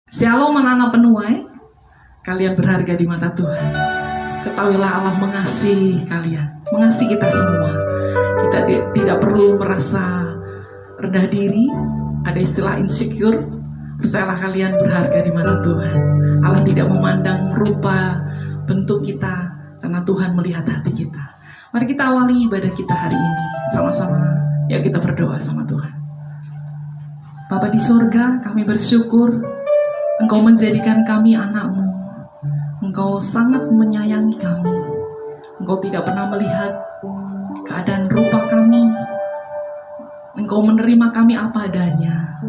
Shalom anak-anak penuai, kalian berharga di mata Tuhan. Ketahuilah Allah mengasihi kalian, mengasihi kita semua. Kita tidak perlu merasa rendah diri, ada istilah insecure. Percayalah kalian berharga di mata Tuhan. Allah tidak memandang rupa bentuk kita, karena Tuhan melihat hati kita. Mari kita awali ibadah kita hari ini sama-sama. Ya, kita berdoa sama Tuhan. Bapa di surga, kami bersyukur Engkau menjadikan kami anak-Mu. Engkau sangat menyayangi kami. Engkau tidak pernah melihat keadaan rupa kami. Engkau menerima kami apa adanya.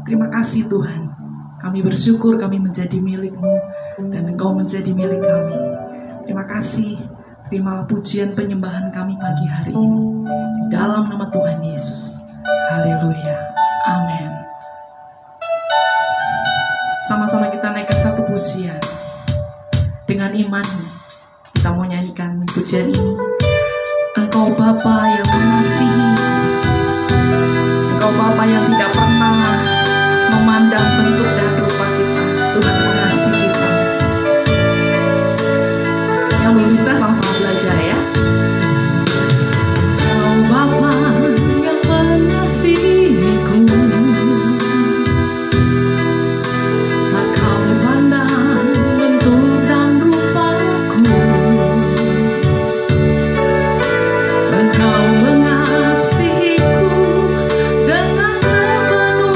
Terima kasih Tuhan. Kami bersyukur kami menjadi milik-Mu dan Engkau menjadi milik kami. Terima kasih. Terimalah pujian penyembahan kami pagi hari ini. Di dalam nama Tuhan Yesus. Haleluya. Amin. Sama-sama kita naikkan satu pujian. Dengan iman kita mau nyanyikan pujian ini. Engkau Bapa yang mengasihi, Engkau Bapa yang tidak pernah memandang bentuk dan rupa kita. Tuhan mengasihi kita. Yang belum bisa sama-sama belajar ya. Engkau Bapa yang mengasihiku, Engkau mengasihiku dengan sepenuh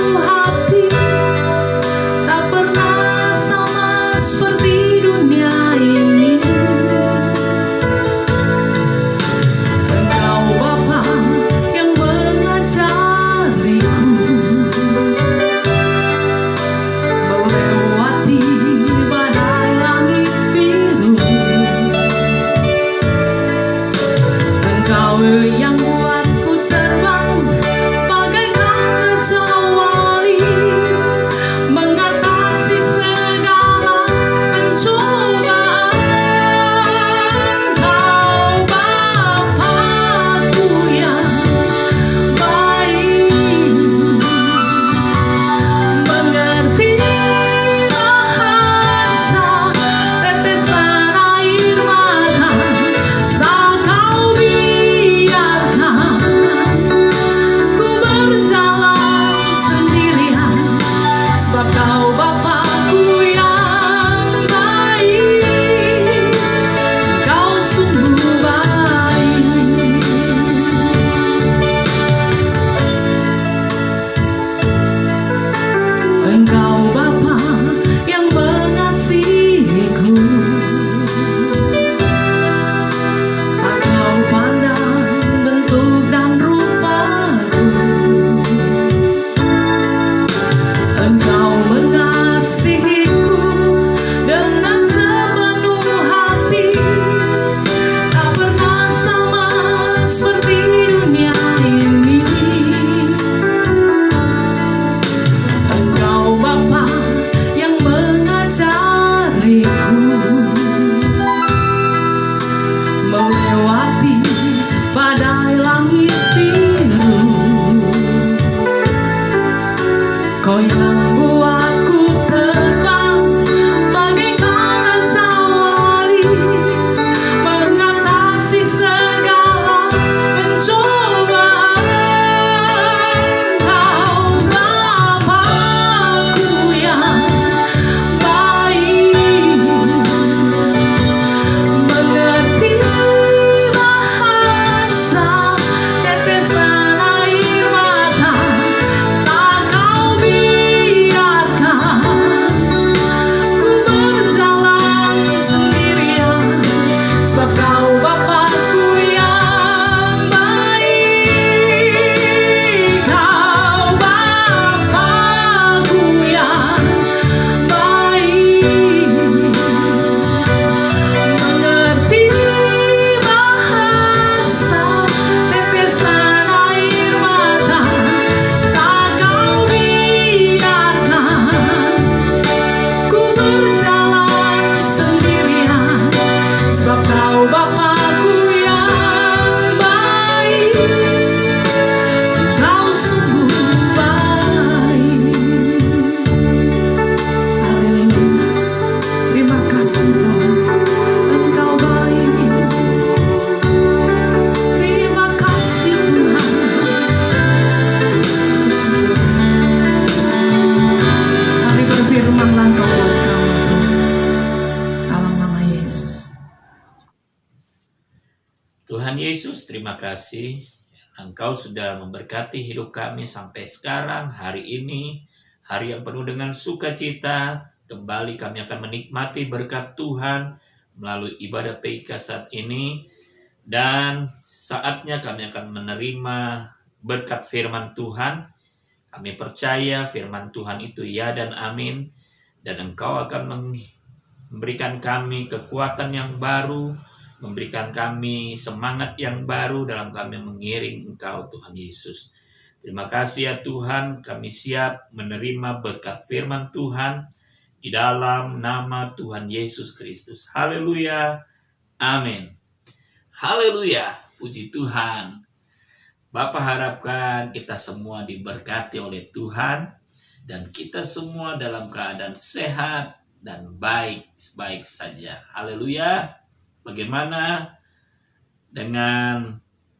Yesus, terima kasih. Engkau sudah memberkati hidup kami sampai sekarang, hari ini, hari yang penuh dengan sukacita. Kembali kami akan menikmati berkat Tuhan melalui ibadah PIK saat ini. Dan saatnya kami akan menerima berkat firman Tuhan. Kami percaya firman Tuhan itu ya dan amin. Dan Engkau akan memberikan kami kekuatan yang baru, memberikan kami semangat yang baru dalam kami mengiring Engkau, Tuhan Yesus. Terima kasih ya Tuhan, kami siap menerima berkat firman Tuhan di dalam nama Tuhan Yesus Kristus. Haleluya, amin. Haleluya, puji Tuhan. Bapak harapkan kita semua diberkati oleh Tuhan dan kita semua dalam keadaan sehat dan baik-baik saja. Haleluya. Bagaimana dengan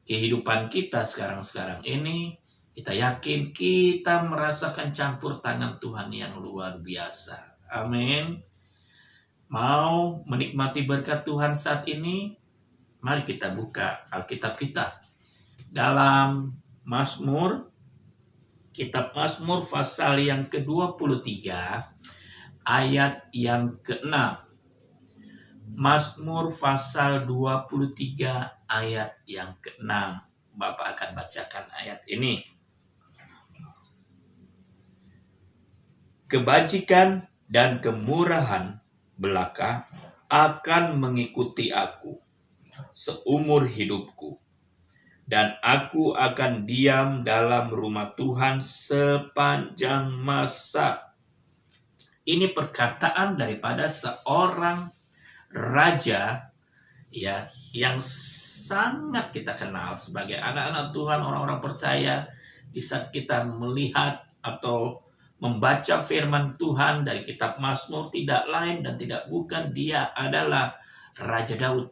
kehidupan kita sekarang ini? Kita yakin kita merasakan campur tangan Tuhan yang luar biasa. Amin. Mau menikmati berkat Tuhan saat ini? Mari kita buka Alkitab kita. Dalam Mazmur, kitab Mazmur pasal yang ke-23, ayat yang ke-6. Mazmur pasal 23 ayat yang ke-6. Bapak akan bacakan ayat ini. Kebajikan dan kemurahan belaka akan mengikuti aku seumur hidupku, dan aku akan diam dalam rumah Tuhan sepanjang masa. Ini perkataan daripada seorang raja ya yang sangat kita kenal sebagai anak-anak Tuhan, orang-orang percaya. Di saat kita melihat atau membaca firman Tuhan dari kitab Mazmur, tidak lain dan tidak bukan dia adalah Raja Daud.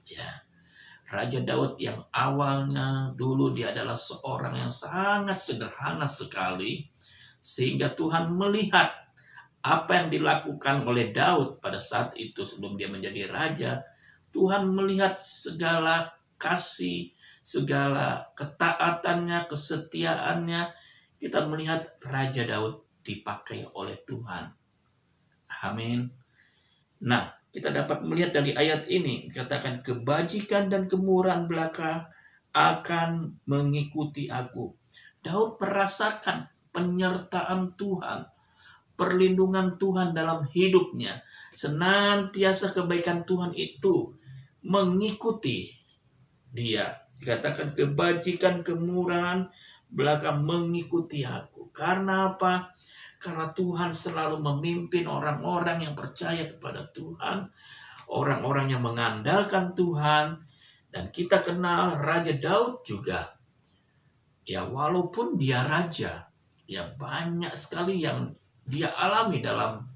Ya, Raja Daud yang awalnya dulu dia adalah seorang yang sangat sederhana sekali, sehingga Tuhan melihat apa yang dilakukan oleh Daud pada saat itu sebelum dia menjadi raja. Tuhan melihat segala kasih, segala ketaatannya, kesetiaannya. Kita melihat Raja Daud dipakai oleh Tuhan. Amin. Nah, kita dapat melihat dari ayat ini, dikatakan kebajikan dan kemurahan belaka akan mengikuti aku. Daud merasakan penyertaan Tuhan, perlindungan Tuhan dalam hidupnya. Senantiasa kebaikan Tuhan itu mengikuti dia. Dikatakan kebajikan kemurahan belaka mengikuti aku. Karena apa? Karena Tuhan selalu memimpin orang-orang yang percaya kepada Tuhan, orang-orang yang mengandalkan Tuhan. Dan kita kenal Raja Daud juga. Ya, walaupun dia raja, ya banyak sekali yang dia alami dalam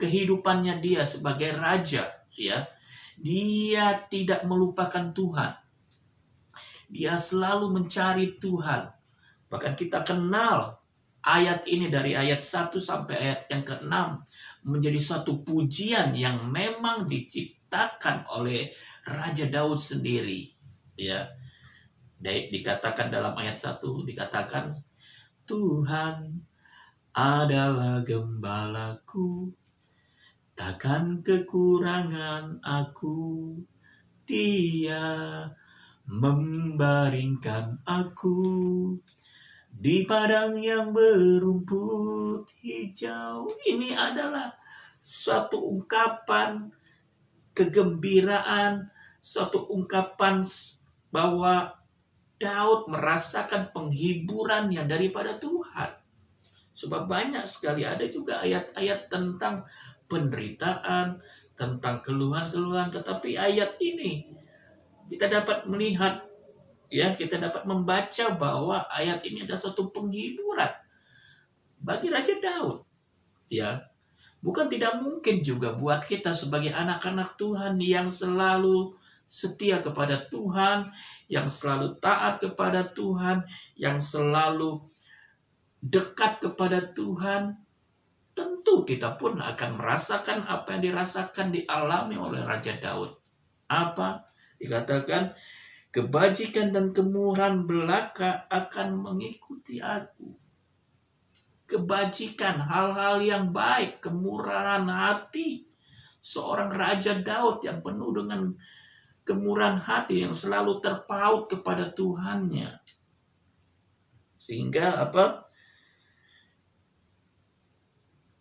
kehidupannya dia sebagai raja, ya. Dia tidak melupakan Tuhan. Dia selalu mencari Tuhan. Bahkan kita kenal ayat ini dari ayat 1 sampai ayat yang ke-6 menjadi suatu pujian yang memang diciptakan oleh Raja Daud sendiri. Ya, dikatakan dalam ayat 1, dikatakan Tuhan adalah gembalaku, takkan kekurangan aku. Dia membaringkan aku di padang yang berumput hijau. Ini adalah suatu ungkapan kegembiraan, suatu ungkapan bahwa Daud merasakan penghiburan yang daripada Tuhan. Sebab banyak sekali ada juga ayat-ayat tentang penderitaan, tentang keluhan-keluhan. Tetapi ayat ini kita dapat melihat, ya, kita dapat membaca bahwa ayat ini adalah suatu penghiburan bagi Raja Daud. Ya, bukan tidak mungkin juga buat kita sebagai anak-anak Tuhan yang selalu setia kepada Tuhan, yang selalu taat kepada Tuhan, yang selalu dekat kepada Tuhan. Tentu kita pun akan merasakan apa yang dirasakan dialami oleh Raja Daud. Apa? Dikatakan, kebajikan dan kemurahan belaka akan mengikuti aku. Kebajikan, hal-hal yang baik, kemurahan hati. Seorang Raja Daud yang penuh dengan kemurahan hati, yang selalu terpaut kepada Tuhannya. Sehingga apa?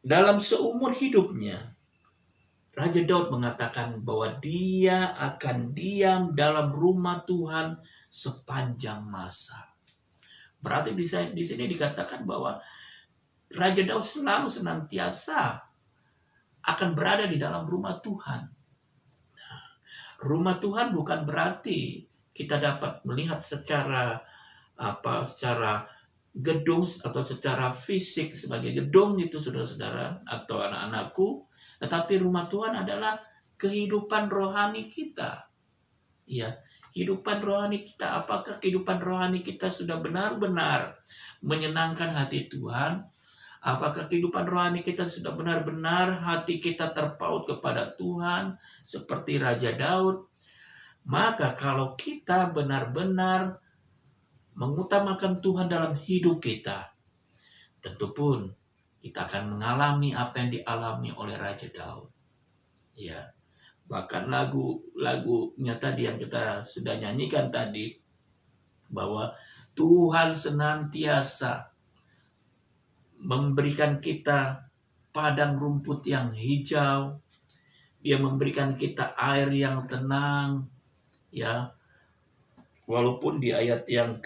Dalam seumur hidupnya, Raja Daud mengatakan bahwa dia akan diam dalam rumah Tuhan sepanjang masa. Berarti di sini dikatakan bahwa Raja Daud selalu senantiasa akan berada di dalam rumah Tuhan. Nah, rumah Tuhan bukan berarti kita dapat melihat secara gedung atau secara fisik sebagai gedung gitu, saudara-saudara atau anak-anakku. Tetapi rumah Tuhan adalah kehidupan rohani kita. Ya, kehidupan rohani kita. Apakah kehidupan rohani kita sudah benar-benar menyenangkan hati Tuhan? Apakah kehidupan rohani kita sudah benar-benar hati kita terpaut kepada Tuhan seperti Raja Daud? Maka kalau kita benar-benar mengutamakan Tuhan dalam hidup kita, tentu pun kita akan mengalami apa yang dialami oleh Raja Daud. Ya, bahkan lagunya tadi yang kita sudah nyanyikan tadi, bahwa Tuhan senantiasa memberikan kita padang rumput yang hijau. Dia memberikan kita air yang tenang. Ya, walaupun di ayat yang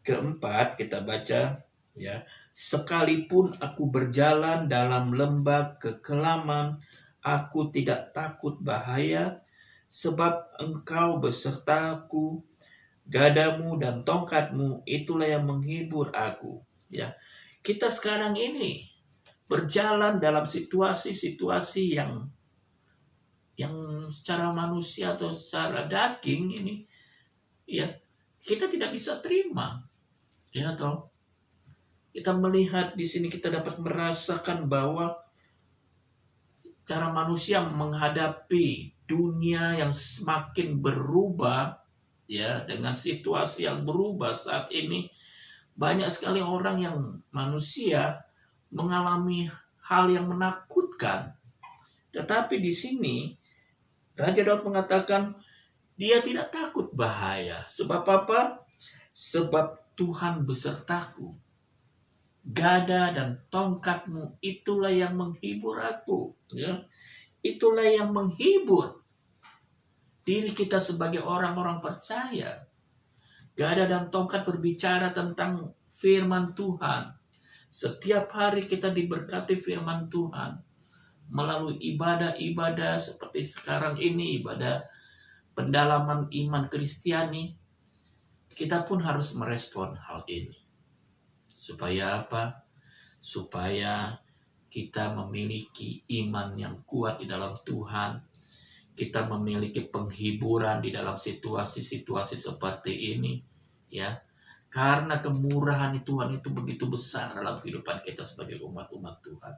keempat kita baca, ya, sekalipun aku berjalan dalam lembah kekelaman, aku tidak takut bahaya, sebab engkau besertaku, gadamu dan tongkatmu itulah yang menghibur aku. Ya, kita sekarang ini berjalan dalam situasi-situasi yang secara manusia atau secara daging ini, ya, kita tidak bisa terima. Ya, toh kita melihat di sini, kita dapat merasakan bahwa cara manusia menghadapi dunia yang semakin berubah, ya, dengan situasi yang berubah saat ini, banyak sekali orang yang manusia mengalami hal yang menakutkan. Tetapi di sini Raja Daud mengatakan dia tidak takut bahaya. Sebab apa? Sebab Tuhan besertaku. Gada dan tongkatmu itulah yang menghibur aku. Ya. Itulah yang menghibur diri kita sebagai orang-orang percaya. Gada dan tongkat berbicara tentang firman Tuhan. Setiap hari kita diberkati firman Tuhan melalui ibadah-ibadah seperti sekarang ini, ibadah pendalaman iman Kristiani. Kita pun harus merespon hal ini. Supaya apa? Supaya kita memiliki iman yang kuat di dalam Tuhan. Kita memiliki penghiburan di dalam situasi-situasi seperti ini, ya. Karena kemurahan Tuhan itu begitu besar dalam kehidupan kita sebagai umat-umat Tuhan.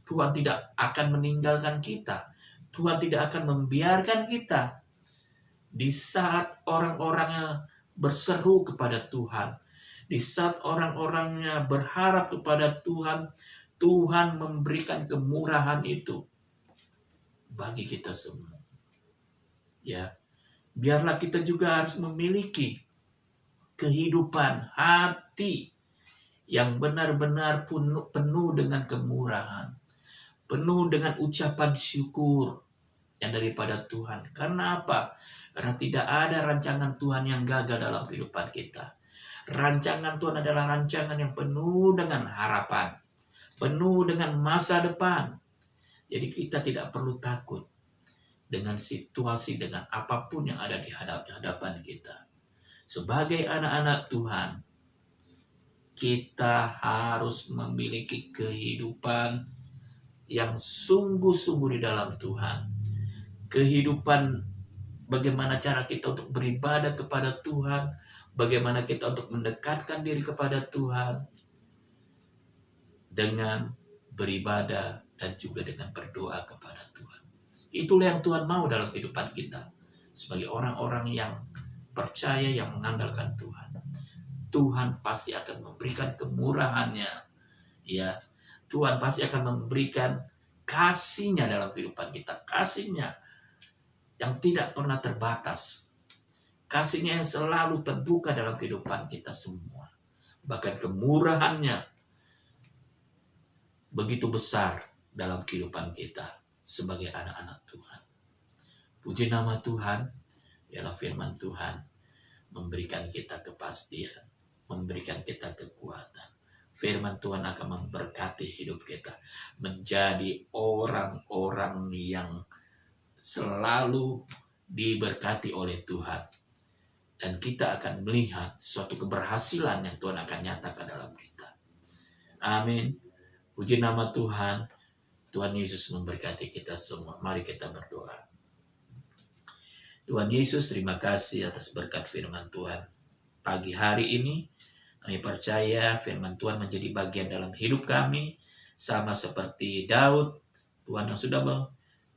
Tuhan tidak akan meninggalkan kita. Tuhan tidak akan membiarkan kita. Di saat orang-orangnya berseru kepada Tuhan, di saat orang-orangnya berharap kepada Tuhan, Tuhan memberikan kemurahan itu bagi kita semua. Ya, biarlah kita juga harus memiliki kehidupan hati yang benar-benar penuh dengan kemurahan, penuh dengan ucapan syukur yang daripada Tuhan. Karena apa? Karena tidak ada rancangan Tuhan yang gagal dalam kehidupan kita. Rancangan Tuhan adalah rancangan yang penuh dengan harapan, penuh dengan masa depan. Jadi kita tidak perlu takut dengan situasi, dengan apapun yang ada di hadapan kita. Sebagai anak-anak Tuhan, kita harus memiliki kehidupan yang sungguh-sungguh di dalam Tuhan. Kehidupan bagaimana cara kita untuk beribadah kepada Tuhan, bagaimana kita untuk mendekatkan diri kepada Tuhan. dengan beribadah dan juga dengan berdoa kepada Tuhan. Itulah yang Tuhan mau dalam kehidupan kita. Sebagai orang-orang yang percaya, yang mengandalkan Tuhan. Tuhan pasti akan memberikan kemurahan-Nya. Ya, Tuhan pasti akan memberikan kasih-Nya dalam kehidupan kita. Kasih-Nya yang tidak pernah terbatas. Kasih-Nya yang selalu terbuka dalam kehidupan kita semua. Bahkan kemurahan-Nya begitu besar dalam kehidupan kita sebagai anak-anak Tuhan. Puji nama Tuhan, ialah firman Tuhan memberikan kita kepastian, memberikan kita kekuatan. Firman Tuhan akan memberkati hidup kita, menjadi orang-orang yang selalu diberkati oleh Tuhan. Dan kita akan melihat suatu keberhasilan yang Tuhan akan nyatakan dalam kita. Amin. Puji nama Tuhan. Tuhan Yesus memberkati kita semua. Mari kita berdoa. Tuhan Yesus, terima kasih atas berkat firman Tuhan. Pagi hari ini, kami percaya firman Tuhan menjadi bagian dalam hidup kami. Sama seperti Daud, Tuhan yang sudah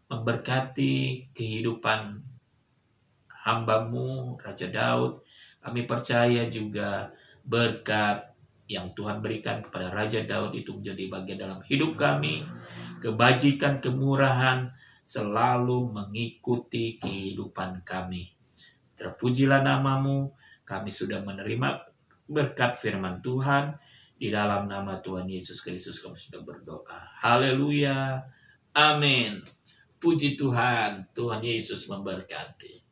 memberkati kehidupan hamba-Mu, Raja Daud. Kami percaya juga berkat yang Tuhan berikan kepada Raja Daud itu menjadi bagian dalam hidup kami. Kebajikan, kemurahan selalu mengikuti kehidupan kami. Terpujilah nama-Mu, kami sudah menerima berkat firman Tuhan. Di dalam nama Tuhan Yesus Kristus kami sudah berdoa. Haleluya. Amin. Puji Tuhan, Tuhan Yesus memberkati.